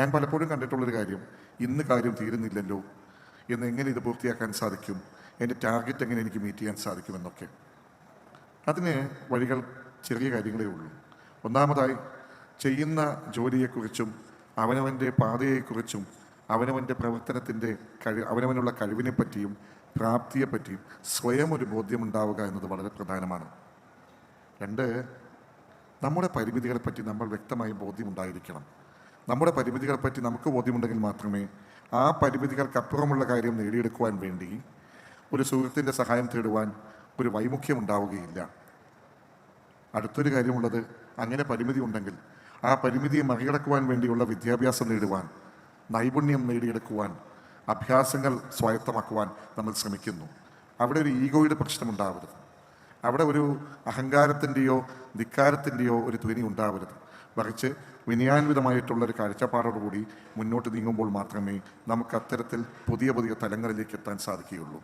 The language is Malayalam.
ഞാൻ പലപ്പോഴും കണ്ടിട്ടുള്ളൊരു കാര്യം, ഇന്ന് കാര്യം തീരുന്നില്ലല്ലോ എന്ന് എങ്ങനെ ഇത് പൂർത്തിയാക്കാൻ സാധിക്കും, എൻ്റെ ടാർഗറ്റ് എങ്ങനെ എനിക്ക് മീറ്റ് ചെയ്യാൻ സാധിക്കുമെന്നൊക്കെ. അതിന് വഴികൾ ചെറിയ കാര്യങ്ങളേ ഉള്ളൂ. ഒന്നാമതായി, ചെയ്യുന്ന ജോലിയെക്കുറിച്ചും അവനവൻ്റെ പാതയെക്കുറിച്ചും അവനവൻ്റെ പ്രവർത്തനത്തിൻ്റെ അവനവനുള്ള കഴിവിനെ പറ്റിയും പ്രാപ്തിയെപ്പറ്റിയും സ്വയം ഒരു ബോധ്യമുണ്ടാവുക എന്നത് വളരെ പ്രധാനമാണ്. രണ്ട്, നമ്മുടെ പരിമിതികളെപ്പറ്റി നമ്മൾ വ്യക്തമായി ബോധ്യമുണ്ടായിരിക്കണം. നമ്മുടെ പരിമിതികളെപ്പറ്റി നമുക്ക് ബോധ്യമുണ്ടെങ്കിൽ മാത്രമേ ആ പരിമിതികൾക്കപ്പുറമുള്ള കാര്യം നേടിയെടുക്കുവാൻ വേണ്ടി ഒരു സുഹൃത്തിൻ്റെ സഹായം തേടുവാൻ ഒരു വൈമുഖ്യം ഉണ്ടാവുകയില്ല. അടുത്തൊരു കാര്യമുള്ളത്, അങ്ങനെ പരിമിതി ഉണ്ടെങ്കിൽ ആ പരിമിതിയെ മറികടക്കുവാൻ വേണ്ടിയുള്ള വിദ്യാഭ്യാസം നേടുവാൻ, നൈപുണ്യം നേടിയെടുക്കുവാൻ, അഭ്യാസങ്ങൾ സ്വായത്തമാക്കുവാൻ നമ്മൾ ശ്രമിക്കുന്നു. അവിടെ ഒരു ഈഗോയുടെ പ്രശ്നമുണ്ടാവരുത്. അവിടെ ഒരു അഹങ്കാരത്തിൻ്റെയോ ധിക്കാരത്തിൻ്റെയോ ഒരു ധ്വനി ഉണ്ടാവരുത്. മറിച്ച് വിനയാൻവിതമായിട്ടുള്ളൊരു കാഴ്ചപ്പാടോടുകൂടി മുന്നോട്ട് നീങ്ങുമ്പോൾ മാത്രമേ നമുക്ക് അത്തരത്തിൽ പുതിയ പുതിയ തലങ്ങളിലേക്ക് എത്താൻ സാധിക്കുകയുള്ളൂ.